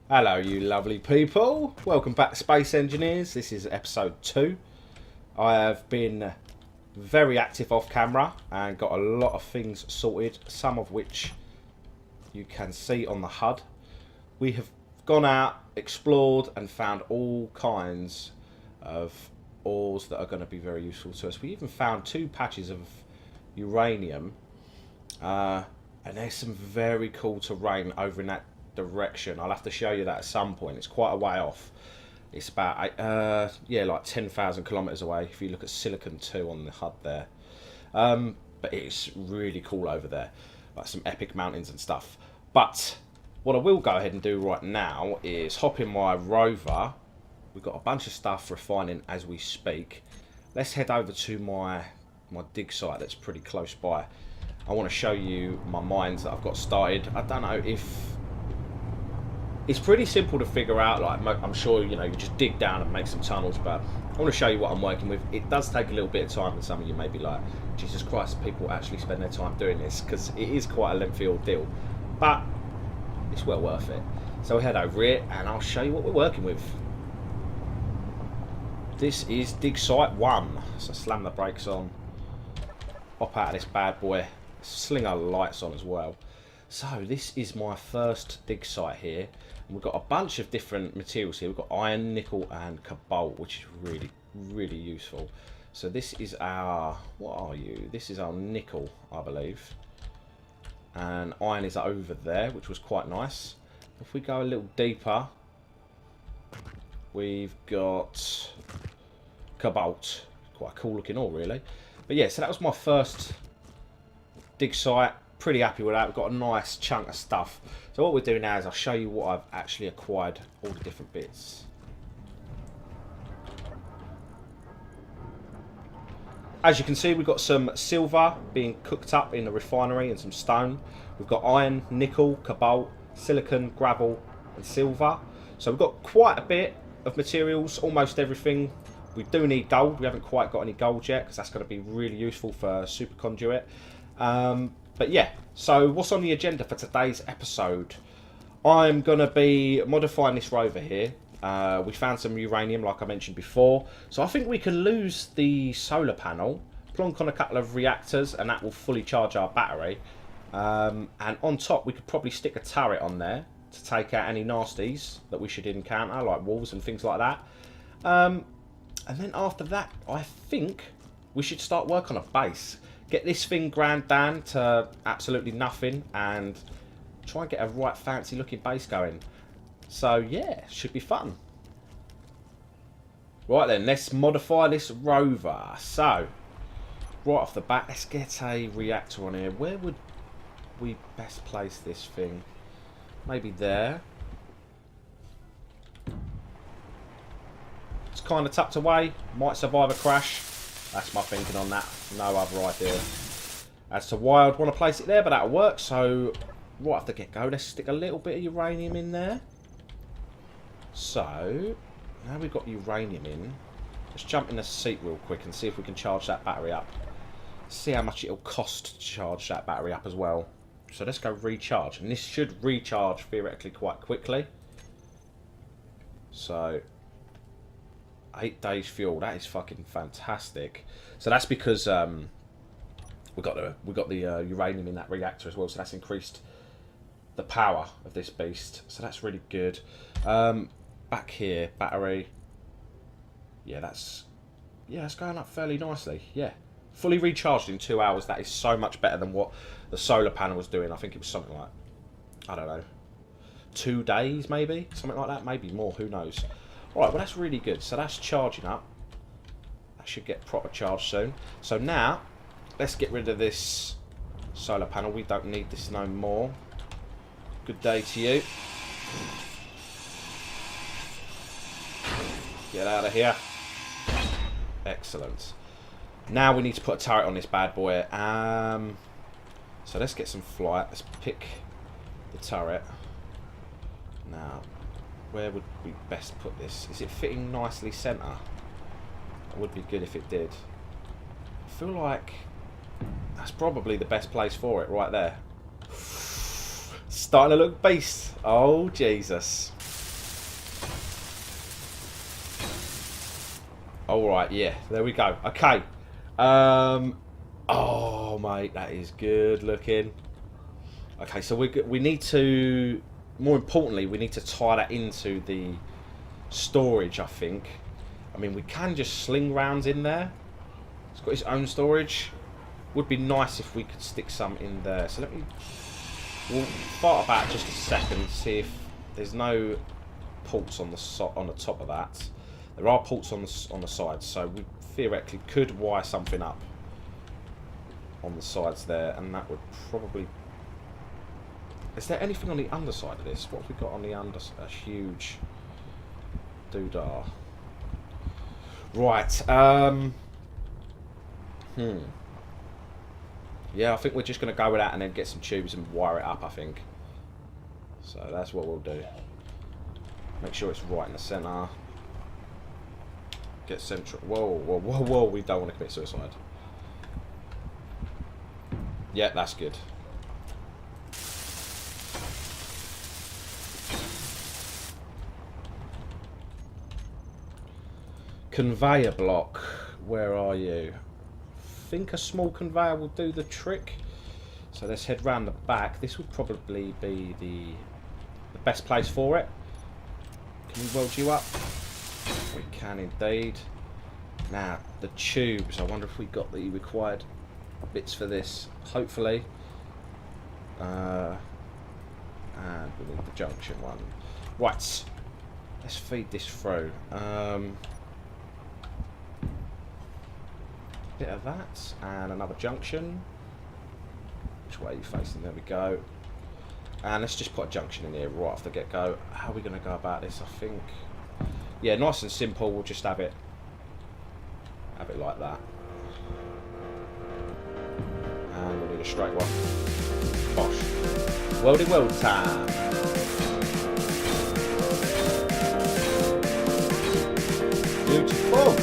Hello, you lovely people. Welcome back to Space Engineers. This is episode 2. I have been very active off camera and got a lot of things sorted, some of which you can see on the HUD. We have gone out, explored, and found all kinds of ores that are going to be very useful to us. We even found 2 patches of uranium, and there's some very cool terrain over in that direction. I'll have to show you that at some point. It's quite a way off. It's about like 10,000 kilometers away if you look at Silicon 2 on the HUD there. But it's really cool over there, like some epic mountains and stuff. But what I will go ahead and do right now is hop in my Rover. We've got a bunch of stuff refining as we speak. Let's head over to my dig site that's pretty close by. I want to show you my mines that I've got started. I don't know if it's pretty simple to figure out. Like, I'm sure you just dig down and make some tunnels, but I want to show you what I'm working with. It does take a little bit of time, and some of you may be like, Jesus Christ, people actually spend their time doing this, because it is quite a lengthy ordeal, but it's well worth it. So we'll head over here and I'll show you what we're working with. This is dig site 1. So slam the brakes on, hop out of this bad boy, sling our lights on as well. So this is my first dig site here. We've got a bunch of different materials here. We've got iron, nickel and cobalt, which is really useful. So this is our, what are you? This is our nickel, I believe. And iron is over there, which was quite nice. If we go a little deeper, we've got cobalt. Quite a cool looking ore, really. But yeah, so that was my first dig site. Pretty happy with that. We've got a nice chunk of stuff. So what we'll do now is I'll show you what I've actually acquired, all the different bits. As you can see, we've got some silver being cooked up in the refinery and some stone. We've got iron, nickel, cobalt, silicon, gravel and silver. So we've got quite a bit of materials, almost everything. We do need gold. We haven't quite got any gold yet, because that's going to be really useful for superconduit. But yeah, so what's on the agenda for today's episode? I'm going to be modifying this rover here. We found some uranium, like I mentioned before. So I think we can lose the solar panel, plonk on a couple of reactors, and that will fully charge our battery. And on top, we could probably stick a turret on there to take out any nasties that we should encounter, like wolves and things like that. And then after that, I think we should start work on a base. Get this thing ground down to absolutely nothing and try and get a right fancy looking base going. So yeah, should be fun. Right then, let's modify this rover. So, right off the bat, let's get a reactor on here. Where would we best place this thing? Maybe there. It's kind of tucked away. Might survive a crash. That's my thinking on that. No other idea as to why I'd want to place it there, but that'll work. So, right off the get-go, let's stick a little bit of uranium in there. So, now we've got uranium in, let's jump in the seat real quick and see if we can charge that battery up. See how much it'll cost to charge that battery up as well. So let's go recharge, and this should recharge theoretically quite quickly. So 8 days fuel, that is fucking fantastic. So that's because we got the uranium in that reactor as well, so that's increased the power of this beast. So that's really good. Back here, battery. Yeah, that's going up fairly nicely. Yeah, fully recharged in 2 hours. That is so much better than what the solar panel was doing. I think it was something like, I don't know, 2 days maybe, something like that, maybe more. Who knows? Alright, well that's really good. So that's charging up. That should get proper charge soon. So now, let's get rid of this solar panel. We don't need this no more. Good day to you. Get out of here. Excellent. Now we need to put a turret on this bad boy. So let's get some flight. Let's pick the turret. Now, where would we best put this? Is it fitting nicely centre? It would be good if it did. I feel like that's probably the best place for it, right there. Starting to look beast. Oh, Jesus. All right, yeah, there we go. Okay. Oh, mate, that is good looking. Okay, so we need to, more importantly, we need to tie that into the storage, I think. I mean, we can just sling rounds in there. It's got its own storage. Would be nice if we could stick some in there. So we'll fart about just a second, see if there's no ports on the top of that. There are ports on the sides, so we theoretically could wire something up on the sides there, and that would probably... Is there anything on the underside of this? What have we got on the underside? A huge doodah. Right. Yeah, I think we're just going to go with that and then get some tubes and wire it up, I think. So that's what we'll do. Make sure it's right in the centre. Get central. Whoa, whoa, whoa, whoa. We don't want to commit suicide. Yeah, that's good. Conveyor block. Where are you? I think a small conveyor will do the trick. So let's head round the back. This would probably be the best place for it. Can we weld you up? We can indeed. Now, the tubes. I wonder if we got the required bits for this. Hopefully. And we need the junction one. Right. Let's feed this through. Bit of that. And another junction. Which way are you facing? There we go. And let's just put a junction in here right off the get-go. How are we going to go about this? I think... Yeah, nice and simple. We'll just have it like that. And we'll need a straight one. Bosh. Weldy weld time. Beautiful.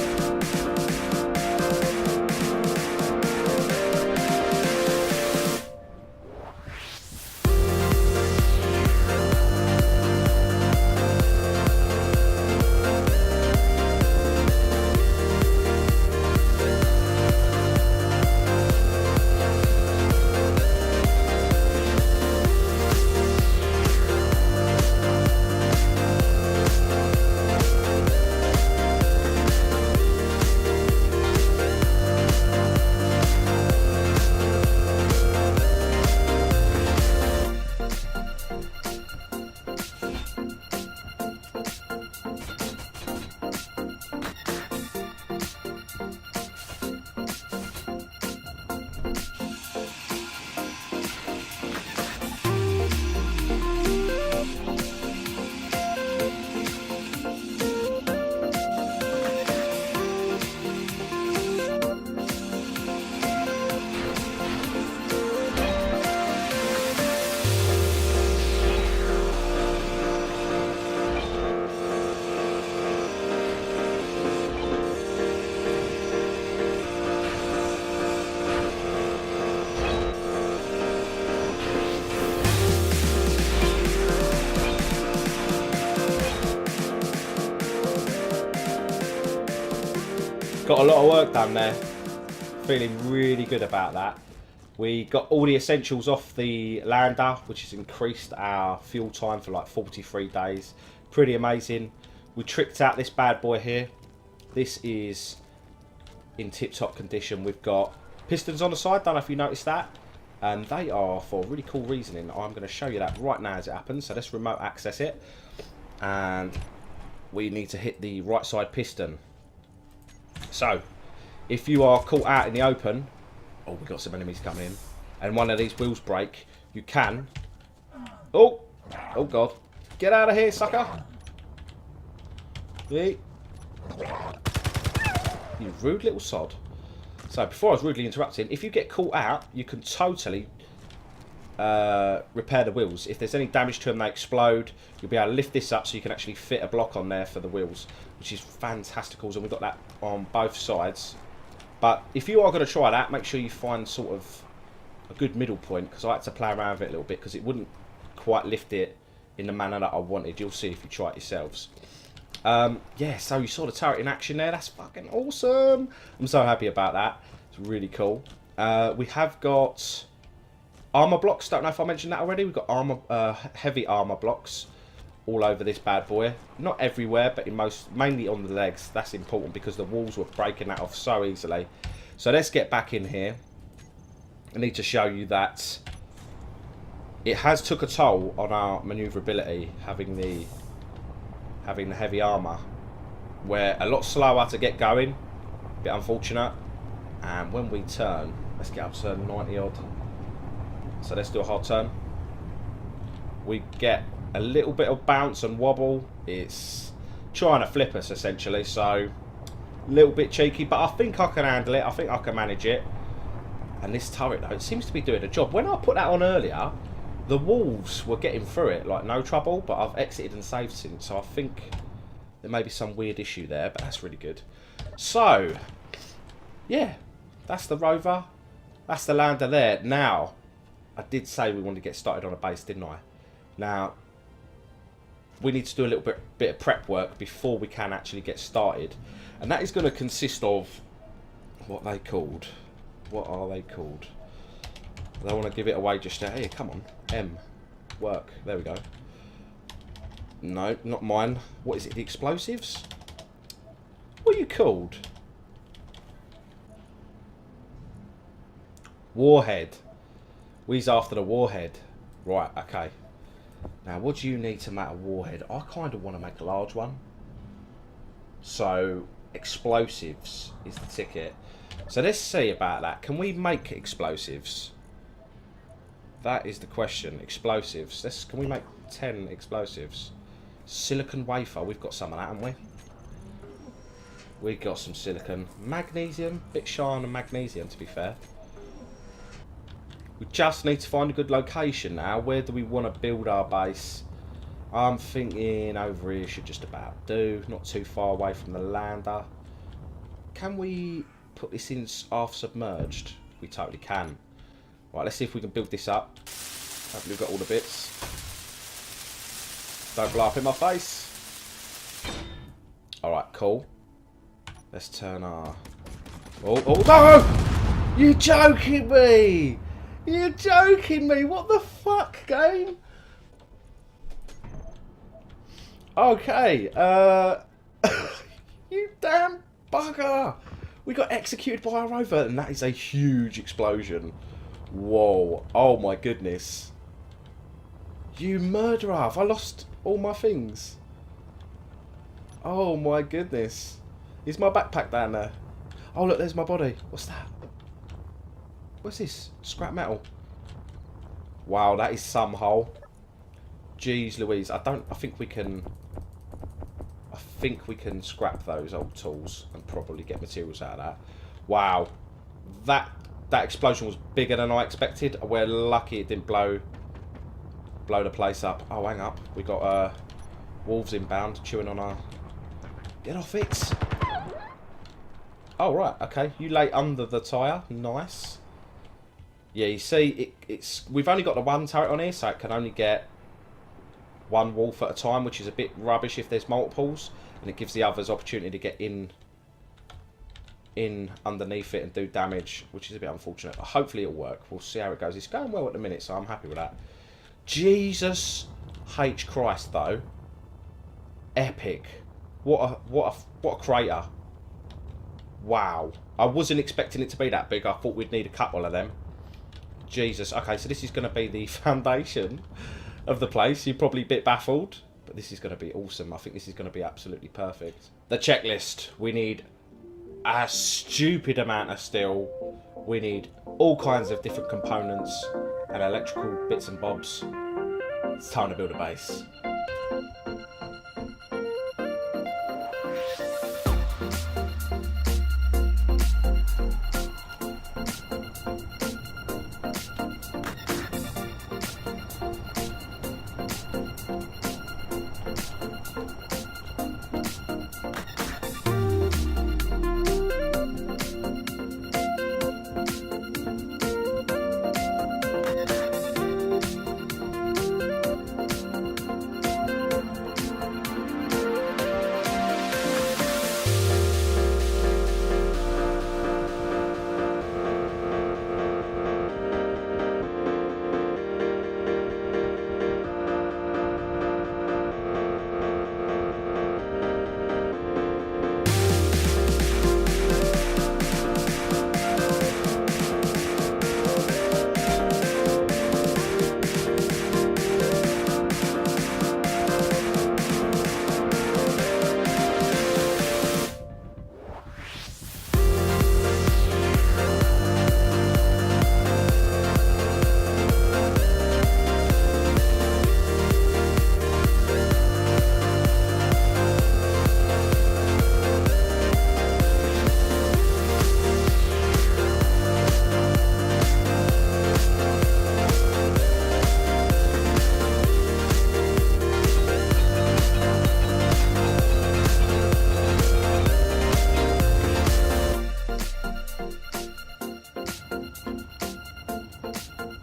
Got a lot of work done there. Feeling really good about that. We got all the essentials off the lander, which has increased our fuel time for like 43 days. Pretty amazing. We tricked out this bad boy here. This is in tip-top condition. We've got pistons on the side, don't know if you noticed that. And they are for really cool reasoning. I'm going to show you that right now as it happens. So let's remote access it. And we need to hit the right side piston. So, if you are caught out in the open, oh, we've got some enemies coming in, and one of these wheels break, you can, oh God, get out of here, sucker, you rude little sod. So, before I was rudely interrupting, if you get caught out, you can totally repair the wheels. If there's any damage to them, they explode. You'll be able to lift this up so you can actually fit a block on there for the wheels, which is fantastical. And we've got that on both sides. But if you are going to try that, make sure you find sort of a good middle point, because I had to play around with it a little bit because it wouldn't quite lift it in the manner that I wanted. You'll see if you try it yourselves. Yeah, so you saw the turret in action there. That's fucking awesome. I'm so happy about that. It's really cool. We have got armor blocks. Don't know if I mentioned that already. We've got heavy armor blocks all over this bad boy. Not everywhere, but mainly on the legs. That's important because the walls were breaking that off so easily. So let's get back in here. I need to show you that it has took a toll on our maneuverability having the heavy armor. We're a lot slower to get going. Bit unfortunate. And when we turn, let's get up to 90 odd. So let's do a hard turn. We get a little bit of bounce and wobble. It's trying to flip us essentially, so a little bit cheeky, but I think I can handle it. I think I can manage it. And this turret though, it seems to be doing a job. When I put that on earlier, the wolves were getting through it like no trouble, but I've exited and saved since, so I think there may be some weird issue there, but that's really good. So yeah, that's the Rover, that's the lander there. Now I did say we wanted to get started on a base, didn't I? Now we need to do a little bit of prep work before we can actually get started, and that is going to consist of what are they called? I don't want to give it away just yet. Here, come on. M. Work. There we go. No, not mine. What is it? The explosives? What are you called? Warhead. We's after the warhead. Right, okay. Now, what do you need to make a warhead? I kind of want to make a large one. So, explosives is the ticket. So, let's see about that. Can we make explosives? That is the question. Explosives. Can we make 10 explosives? Silicon wafer. We've got some of that, haven't we? We've got some silicon. Magnesium. Bit shy on the magnesium, to be fair. We just need to find a good location now. Where do we want to build our base? I'm thinking over here should just about do. Not too far away from the lander. Can we put this in half submerged? We totally can. Right, let's see if we can build this up. Hopefully we've got all the bits. Don't blow up in my face. Alright, cool. Let's turn our... Oh, no! You're joking me! You're joking me! What the fuck, game? Okay, you damn bugger! We got executed by a rover, and that is a huge explosion. Whoa. Oh my goodness. You murderer. Have I lost all my things? Oh my goodness. Is my backpack down there? Oh look, there's my body. What's that? What's this? Scrap metal. Wow, that is some hole. Jeez Louise. I think we can scrap those old tools and probably get materials out of that. Wow. That explosion was bigger than I expected. We're lucky it didn't blow the place up. Oh, hang up. We got wolves inbound chewing on our... Get off it. Oh, right. Okay. You lay under the tyre. Nice. Yeah, you see, we've only got the one turret on here, so it can only get one wolf at a time, which is a bit rubbish if there's multiples, and it gives the others opportunity to get in underneath it and do damage, which is a bit unfortunate. But hopefully it'll work. We'll see how it goes. It's going well at the minute, so I'm happy with that. Jesus H Christ, though. Epic. What a crater. Wow. I wasn't expecting it to be that big. I thought we'd need a couple of them. Jesus. Okay, so this is going to be the foundation of the place. You're probably a bit baffled, but this is going to be awesome. I think this is going to be absolutely perfect. The checklist. We need a stupid amount of steel. We need all kinds of different components and electrical bits and bobs. It's time to build a base.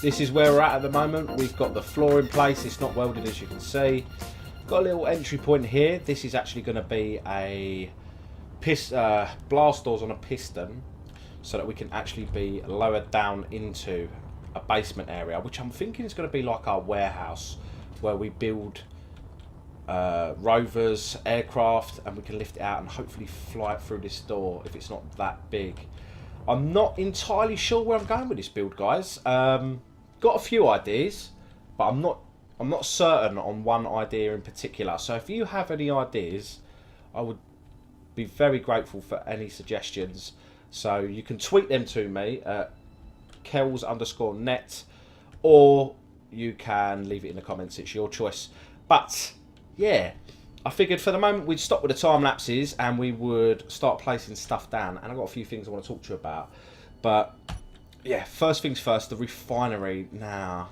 this is where we're at the moment. We've got the floor in place. It's not welded, as you can see. Got a little entry point here. This is actually going to be a blast doors on a piston, so that we can actually be lowered down into a basement area, which I'm thinking is going to be like our warehouse, where we build rovers, aircraft, and we can lift it out and hopefully fly it through this door if it's not that big. I'm not entirely sure where I'm going with this build, guys. Got a few ideas, but I'm not certain on one idea in particular. So if you have any ideas, I would be very grateful for any suggestions. So you can tweet them to me at Kells_net, or you can leave it in the comments. It's your choice. But yeah, I figured for the moment we'd stop with the time lapses and we would start placing stuff down. And I've got a few things I want to talk to you about. But yeah, first things first, the refinery. Now,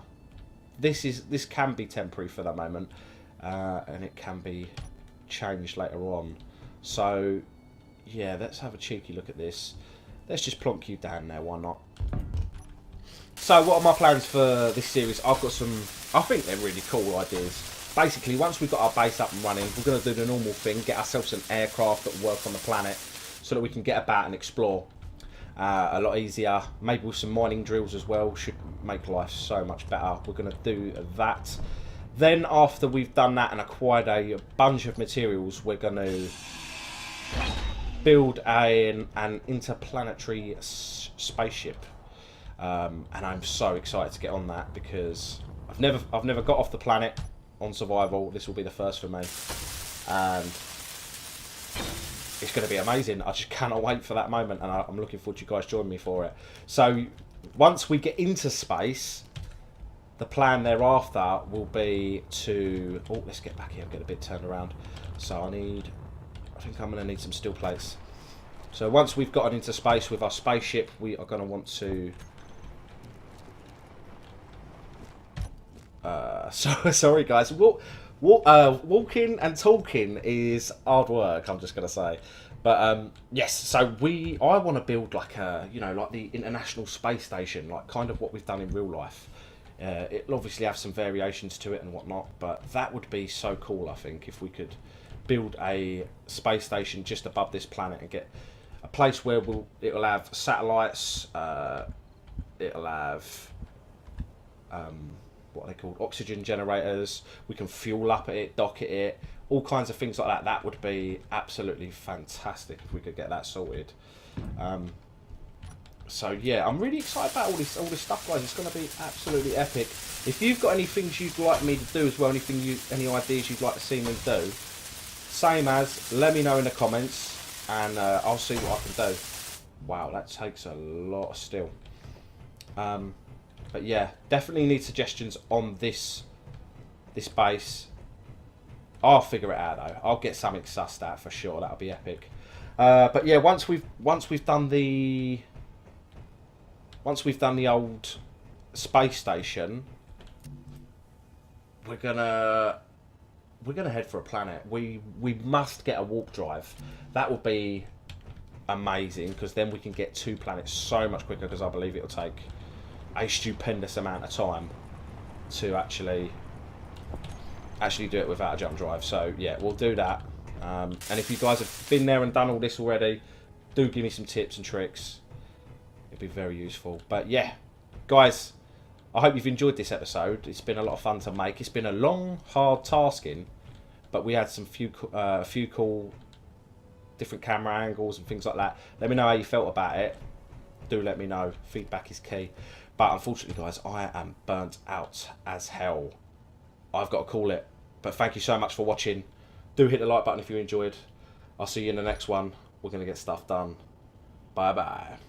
this can be temporary for the moment, and it can be changed later on. So yeah, let's have a cheeky look at this. Let's just plonk you down there, why not? So what are my plans for this series? I've got some, I think they're really cool ideas. Basically, once we've got our base up and running, we're going to do the normal thing, get ourselves an aircraft that will work on the planet, so that we can get about and explore a lot easier. Maybe with some mining drills as well, should make life so much better. We're going to do that. Then after we've done that and acquired a bunch of materials, we're going to build an interplanetary spaceship. And I'm so excited to get on that, because I've never got off the planet on survival. This will be the first for me, and it's going to be amazing. I just cannot wait for that moment, and I'm looking forward to you guys joining me for it. So once we get into space, the plan thereafter will be to... Oh, let's get back here and get a bit turned around. So I think I'm going to need some steel plates. So once we've gotten into space with our spaceship, we are going to want to... sorry guys. Walking and talking is hard work, I'm just going to say. But yes, so I want to build like a, like the International Space Station, like kind of what we've done in real life. It'll obviously have some variations to it and whatnot, but that would be so cool, I think, if we could build a space station just above this planet and get a place where it'll have satellites, it'll have what are they called, oxygen generators, we can fuel up at it, dock at it, all kinds of things like that. That would be absolutely fantastic if we could get that sorted. So yeah, I'm really excited about all this stuff, guys. It's going to be absolutely epic. If you've got any things you'd like me to do as well, any ideas you'd like to see me do, same as, let me know in the comments, and I'll see what I can do. Wow, that takes a lot of steel. But yeah, definitely need suggestions on this base. I'll figure it out though. I'll get something sussed out for sure. That'll be epic. But yeah, once we've done the old space station, we're gonna head for a planet. We must get a warp drive. That would be amazing, because then we can get to planets so much quicker, because I believe it'll take a stupendous amount of time to actually do it without a jump drive. So yeah, we'll do that. And if you guys have been there and done all this already, do give me some tips and tricks. It'd be very useful. But yeah, guys, I hope you've enjoyed this episode. It's been a lot of fun to make. It's been a long, hard tasking, but we had a few cool different camera angles and things like that. Let me know how you felt about it. Do let me know. Feedback is key. But unfortunately, guys, I am burnt out as hell. I've got to call it. But thank you so much for watching. Do hit the like button if you enjoyed. I'll see you in the next one. We're going to get stuff done. Bye-bye.